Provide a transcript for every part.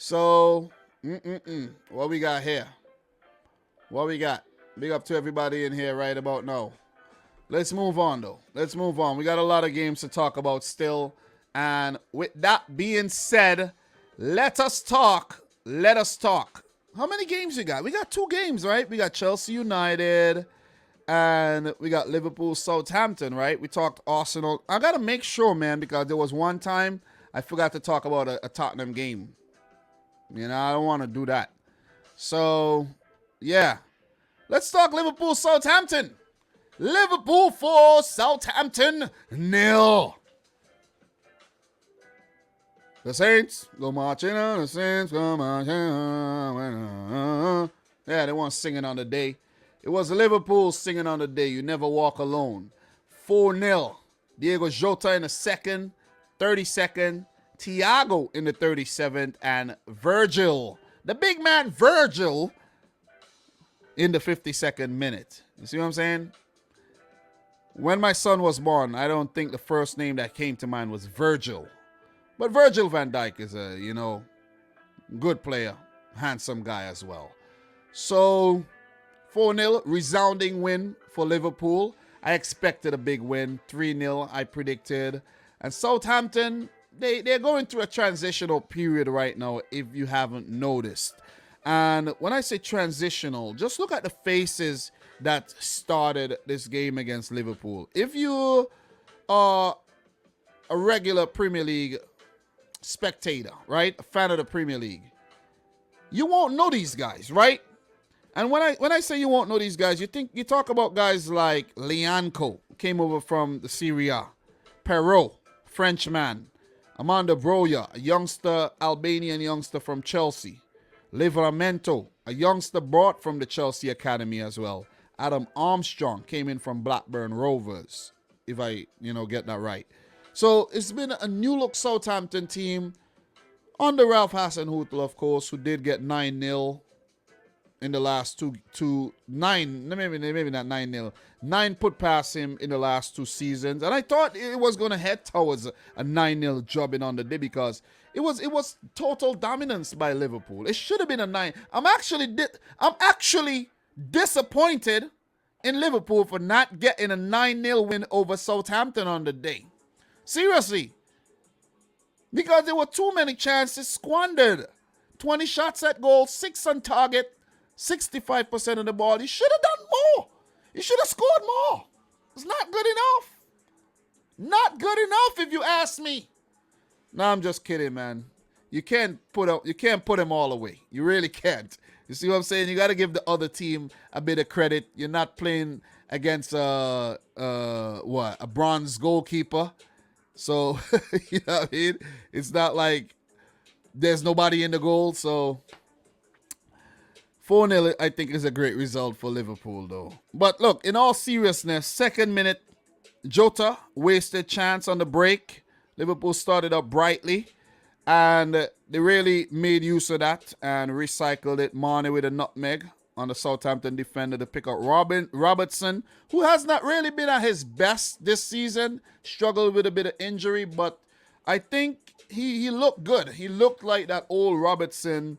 So, what we got here? What we got? Big up to everybody in here right about now. Let's move on, though. Let's move on. We got a lot of games to talk about still. And with that being said, let us talk. Let us talk. How many games we got? We got 2 games, right? We got Chelsea United and we got Liverpool Southampton, right? We talked Arsenal. I got to make sure, man, because there was one time I forgot to talk about a Tottenham game. You know, I don't want to do that. So, yeah. Let's talk Liverpool Southampton. Liverpool 4, Southampton 0. The Saints go marching on, the Saints go marching on. Yeah, they weren't singing on the day. It was Liverpool singing on the day. You never walk alone. 4-0. Diego Jota in the second, 32nd. Thiago in the 37th. And Virgil, the big man Virgil, in the 52nd minute. You see what I'm saying? When my son was born, I don't think the first name that came to mind was Virgil. But Virgil van Dijk is a, good player. Handsome guy as well. So, 4-0, resounding win for Liverpool. I expected a big win. 3-0, I predicted. And Southampton, they're going through a transitional period right now, if you haven't noticed. And when I say transitional, just look at the faces that started this game against Liverpool. If you are a regular Premier League spectator, right? A fan of the Premier League, you won't know these guys, right? And when I say you won't know these guys, you talk about guys like Lianco, came over from the Serie A, Perrault, Frenchman, Amanda Broja, a youngster, Albanian youngster from Chelsea, Livramento, a youngster brought from the Chelsea Academy as well. Adam Armstrong came in from Blackburn Rovers, if I, get that right. So it's been a new look Southampton team under Ralph Hasenhüttl, of course, who did get 9-0 in the last maybe not 9-0. 9 put past him in the last 2 seasons. And I thought it was going to head towards a 9-0 jobbing on the day because it was total dominance by Liverpool. It should have been a 9. I'm actually disappointed in Liverpool for not getting a 9-0 win over Southampton on the day. Seriously. Because there were too many chances squandered. 20 shots at goal, 6 on target, 65% of the ball. You should have done more. You should have scored more. It's not good enough. Not good enough if you ask me. No, I'm just kidding, man. You can't put them all away. You really can't. You see what I'm saying? You got to give the other team a bit of credit. You're not playing against a bronze goalkeeper. So, you know what I mean? It's not like there's nobody in the goal. So, 4-0, I think, is a great result for Liverpool, though. But look, in all seriousness, second minute, Jota wasted chance on the break. Liverpool started up brightly, and they really made use of that and recycled it. Mane with a nutmeg on the Southampton defender to pick up Robertson, who has not really been at his best this season. Struggled with a bit of injury, but I think he looked good. He looked like that old Robertson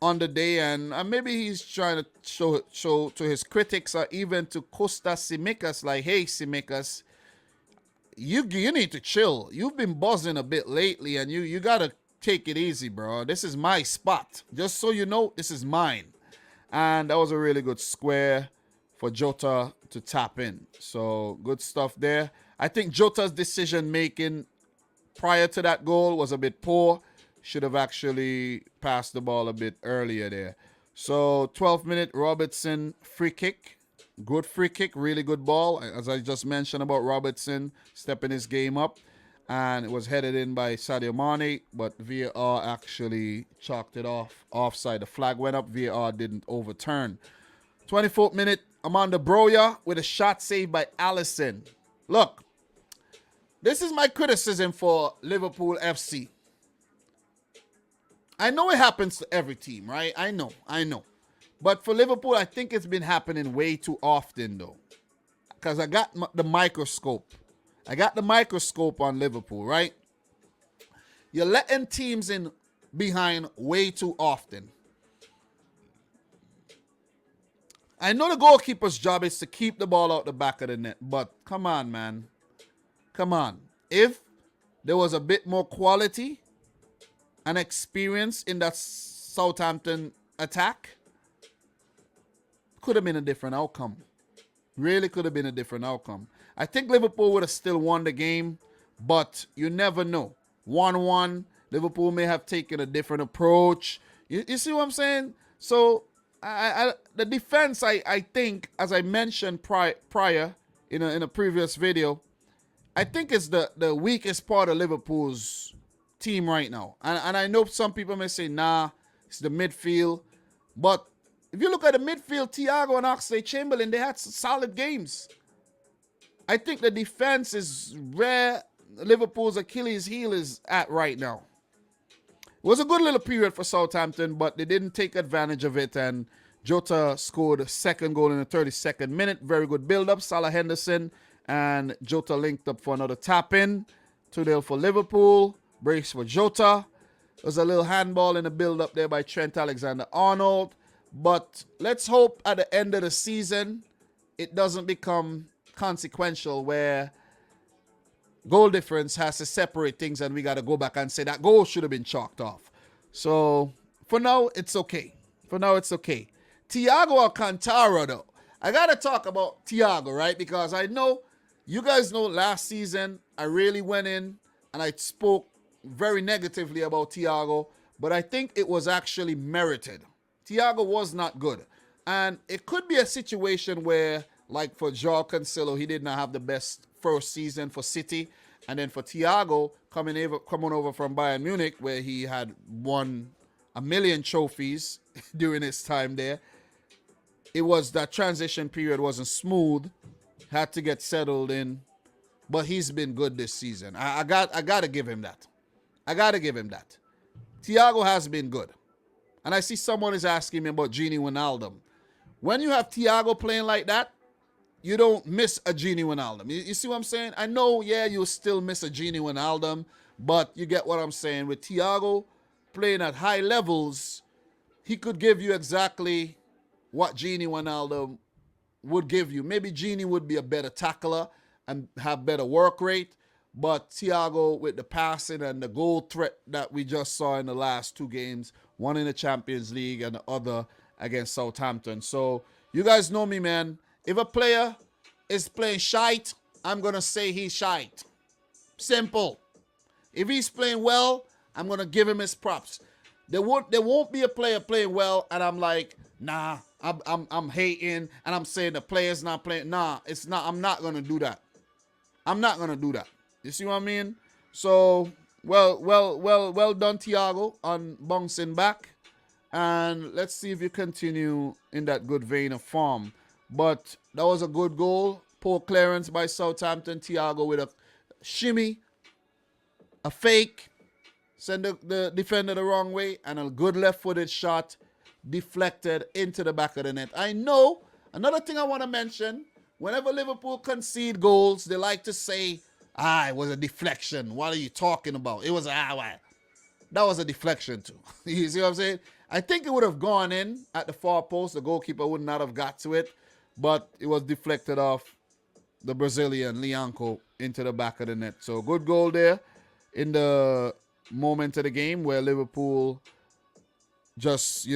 on the day, and maybe he's trying to show to his critics or even to Costa Tsimikas, like, hey, Tsimikas, you need to chill. You've been buzzing a bit lately, and you got to take it easy, bro. This is my spot. Just so you know, this is mine. And that was a really good square for Jota to tap in. So, good stuff there. I think Jota's decision-making prior to that goal was a bit poor. Should have actually passed the ball a bit earlier there. So, 12th minute, Robertson free kick. Good free kick, really good ball. As I just mentioned about Robertson stepping his game up. And it was headed in by Sadio Mane, but VAR actually chalked it off. Offside. The flag went up. VAR didn't overturn. 24th minute, Amanda Broja with a shot saved by Alisson. Look, this is my criticism for Liverpool FC. I know it happens to every team, right? I know. But for Liverpool, I think it's been happening way too often, though. Because I got the microscope. I got the microscope on Liverpool, right? You're letting teams in behind way too often. I know the goalkeeper's job is to keep the ball out the back of the net, but come on, man. Come on. If there was a bit more quality and experience in that Southampton attack, could have been a different outcome. Really could have been a different outcome. I think Liverpool would have still won the game, but you never know. 1-1, Liverpool may have taken a different approach. You see what I'm saying? So the defense, I think, as I mentioned prior in a previous video, I think is the weakest part of Liverpool's team right now. And I know some people may say, nah, it's the midfield. But if you look at the midfield, Thiago and Oxlade-Chamberlain, they had solid games. I think the defense is where Liverpool's Achilles heel is at right now. It was a good little period for Southampton, but they didn't take advantage of it, and Jota scored a second goal in the 32nd minute. Very good build-up. Salah Henderson and Jota linked up for another tap-in. 2-0 for Liverpool. Brace for Jota. There was a little handball in the build-up there by Trent Alexander-Arnold. But let's hope at the end of the season it doesn't become consequential where goal difference has to separate things and we got to go back and say that goal should have been chalked off. So for now, it's okay. For now, it's okay. Thiago Alcantara, though. I got to talk about Thiago, right? Because I know, you guys know last season, I really went in and I spoke very negatively about Thiago, but I think it was actually merited. Thiago was not good. And it could be a situation where, like for João Cancelo, he did not have the best first season for City. And then for Thiago, coming over from Bayern Munich, where he had won 1 million trophies during his time there, it was that transition period wasn't smooth. Had to get settled in. But he's been good this season. I got to give him that. I got to give him that. Thiago has been good. And I see someone is asking me about Gini Wijnaldum. When you have Thiago playing like that, you don't miss a Gini Wijnaldum. You see what I'm saying? I know, yeah, you'll still miss a Gini Wijnaldum, but you get what I'm saying. With Thiago playing at high levels, he could give you exactly what Gini Wijnaldum would give you. Maybe Gini would be a better tackler and have better work rate, but Thiago with the passing and the goal threat that we just saw in the last two games, one in the Champions League and the other against Southampton. So you guys know me, man. If a player is playing shite, I'm going to say he's shite. Simple. If he's playing well, I'm going to give him his props. There won't be a player playing well and I'm like, nah, I'm hating and I'm saying the player's not playing. Nah, it's not. I'm not going to do that. I'm not going to do that. You see what I mean? So, well done, Thiago, on bouncing back. And let's see if you continue in that good vein of form. But that was a good goal. Poor clearance by Southampton. Thiago with a shimmy, a fake, send the defender the wrong way, and a good left-footed shot deflected into the back of the net. I know, another thing I want to mention, whenever Liverpool concede goals, they like to say, it was a deflection. What are you talking about? It was, that was a deflection too. You see what I'm saying? I think it would have gone in at the far post. The goalkeeper would not have got to it, but it was deflected off the Brazilian, Lianco, into the back of the net. So good goal there in the moment of the game where Liverpool just,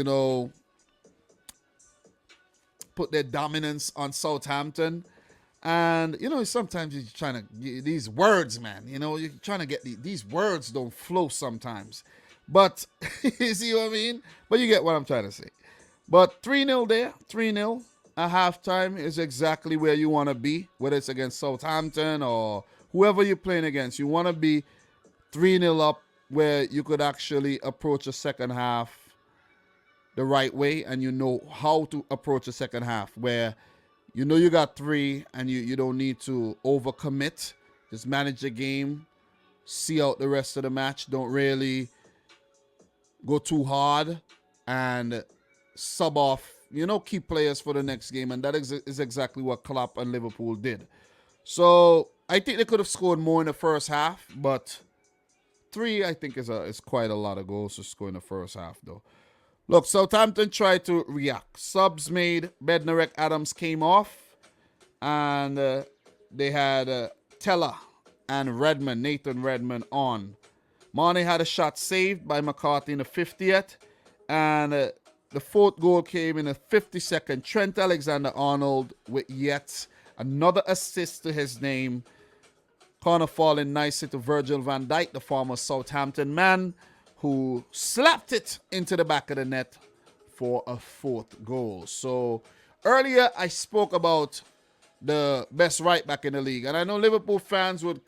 put their dominance on Southampton. And, sometimes you're trying to, these words, man, you're trying to get these words don't flow sometimes. But, you see what I mean? But you get what I'm trying to say. But 3-0 there, 3-0 at halftime is exactly where you want to be, whether it's against Southampton or whoever you're playing against. You want to be 3-0 up where you could actually approach the second half the right way and you know how to approach the second half where you got 3 and you don't need to overcommit. Just manage the game, see out the rest of the match. Don't really go too hard and sub off, key players for the next game. And that is exactly what Klopp and Liverpool did. So I think they could have scored more in the first half, but 3, I think, is quite a lot of goals to score in the first half, though. Look, Southampton tried to react. Subs made. Bednarek Adams came off. And they had Teller and Redmond, Nathan Redmond, on. Marnie had a shot saved by McCarthy in the 50th. And the fourth goal came in the 52nd. Trent Alexander-Arnold with yet another assist to his name. Corner falling nicely to Virgil van Dijk, the former Southampton man, who slapped it into the back of the net for a fourth goal. So earlier I spoke about the best right back in the league. And I know Liverpool fans would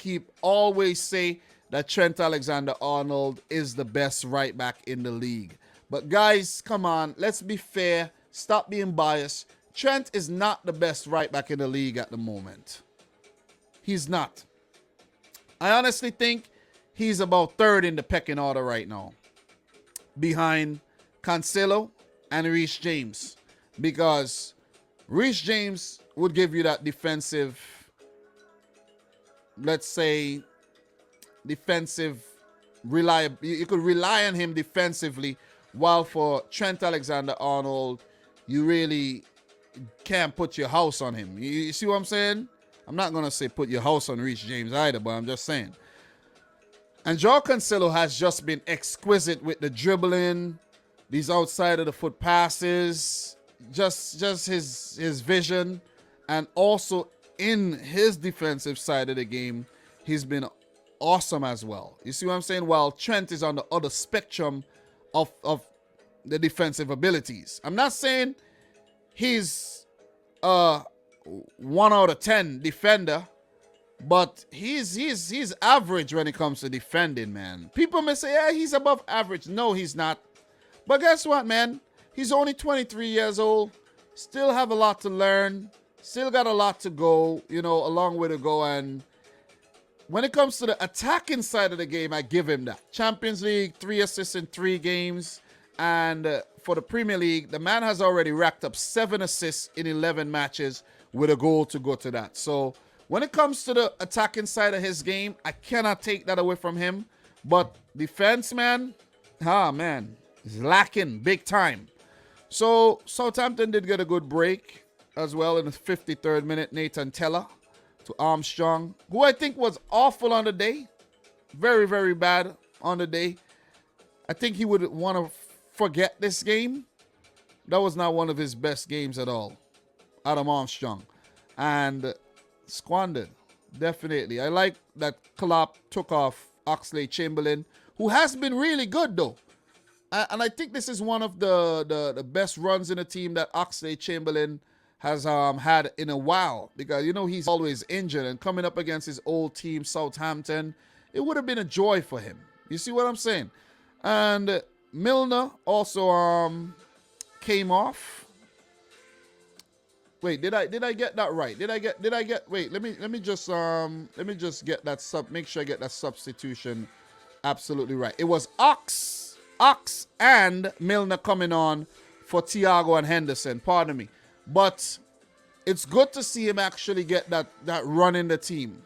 always say that Trent Alexander-Arnold is the best right back in the league. But guys, come on, let's be fair. Stop being biased. Trent is not the best right back in the league at the moment. He's not. I honestly think he's about third in the pecking order right now, behind Cancelo and Reece James, because Reece James would give you that defensive, let's say, defensive reliable. You could rely on him defensively, while for Trent Alexander-Arnold, you really can't put your house on him. You see what I'm saying? I'm not going to say put your house on Reece James either, but I'm just saying. And João Cancelo has just been exquisite with the dribbling, these outside of the foot passes, just his vision, and also in his defensive side of the game, he's been awesome as well. You see what I'm saying? While Trent is on the other spectrum of the defensive abilities. I'm not saying he's 1 out of 10 defender, but he's average when it comes to defending, man. People may say, yeah, he's above average. No, he's not. But guess what, man? He's only 23 years old. Still have a lot to learn. Still got a lot to go, a long way to go. And when it comes to the attacking side of the game, I give him that. Champions League, 3 assists in 3 games. And for the Premier League, the man has already racked up 7 assists in 11 matches with a goal to go to that. So when it comes to the attacking side of his game, I cannot take that away from him. But defense, man, is lacking big time. So Southampton did get a good break as well in the 53rd minute. Nathan Teller to Armstrong, who I think was awful on the day. Very, very bad on the day. I think he would want to forget this game. That was not one of his best games at all. Adam Armstrong. And squandered. Definitely. I like that Klopp took off Oxlade-Chamberlain, who has been really good though. And I think this is one of the best runs in a team that Oxlade-Chamberlain has had in a while, because he's always injured, and coming up against his old team Southampton, it would have been a joy for him. You see what I'm saying? And Milner also came off. Wait, did I get that right? Did I get wait, let me just get that make sure I get that substitution absolutely right. It was Ox and Milner coming on for Thiago and Henderson, pardon me. But it's good to see him actually get that run in the team.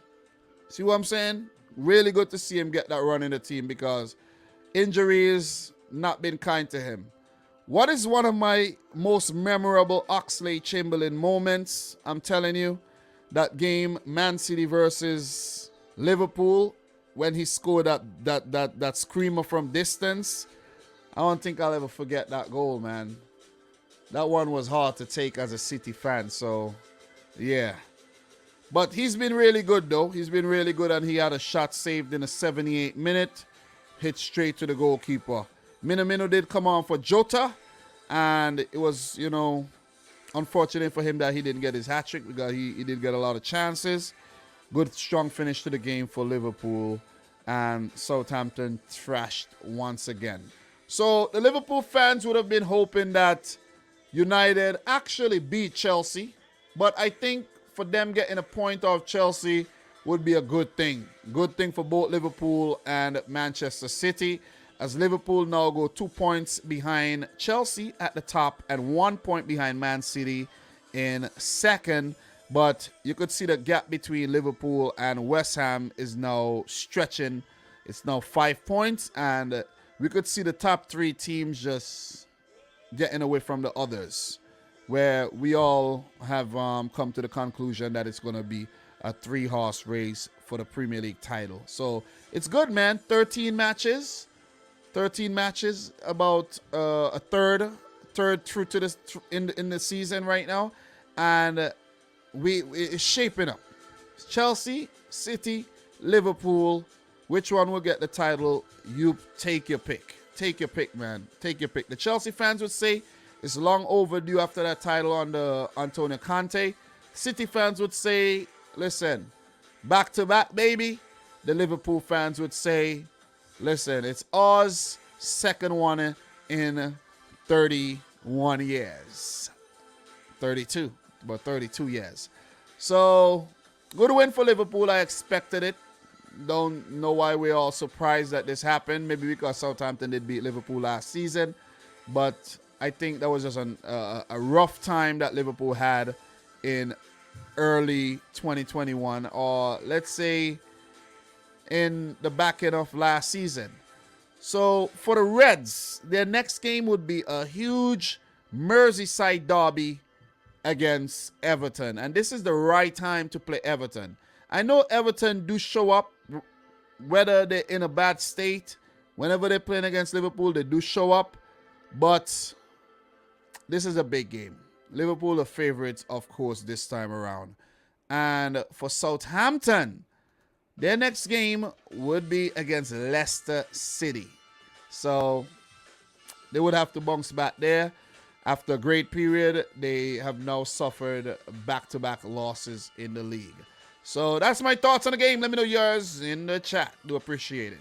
See what I'm saying? Really good to see him get that run in the team, because injuries not been kind to him. What is one of my most memorable Oxlade-Chamberlain moments? I'm telling you, that game, Man City versus Liverpool, when he scored that screamer from distance. I don't think I'll ever forget that goal, man. That one was hard to take as a City fan, so yeah. But he's been really good, though. He's been really good, and he had a shot saved in the 78th minute. Hit straight to the goalkeeper. Minamino did come on for Jota, and it was, unfortunate for him that he didn't get his hat-trick, because he did get a lot of chances. Good, strong finish to the game for Liverpool, and Southampton thrashed once again. So the Liverpool fans would have been hoping that United actually beat Chelsea, but I think for them getting a point off Chelsea would be a good thing. Good thing for both Liverpool and Manchester City, as Liverpool now go 2 points behind Chelsea at the top and 1 point behind Man City in second. But you could see the gap between Liverpool and West Ham is now stretching It's now 5 points, and we could see the top 3 teams just getting away from the others, where we all have come to the conclusion that it's going to be a 3-horse race for the Premier League title. So it's good, man. 13 matches, about a third through to this in the season right now, and it's shaping up. Chelsea, City, Liverpool. Which one will get the title? You take your pick. Take your pick, man. Take your pick. The Chelsea fans would say it's long overdue after that title under Antonio Conte. City fans would say, listen, back to back, baby. The Liverpool fans would say, listen, it's ours, second one in 31 years. 32, about 32 years. So, good win for Liverpool. I expected it. Don't know why we're all surprised that this happened. Maybe because Southampton did beat Liverpool last season. But I think that was just a rough time that Liverpool had in early 2021. Or let's say in the back end of last season. So for the Reds, their next game would be a huge Merseyside derby against Everton. And this is the right time to play Everton. I know Everton do show up, whether they're in a bad state. Whenever they're playing against Liverpool, they do show up. But this is a big game. Liverpool are favorites, of course, this time around. And for Southampton, their next game would be against Leicester City. So they would have to bounce back there. After a great period, they have now suffered back-to-back losses in the league. So that's my thoughts on the game. Let me know yours in the chat. Do appreciate it.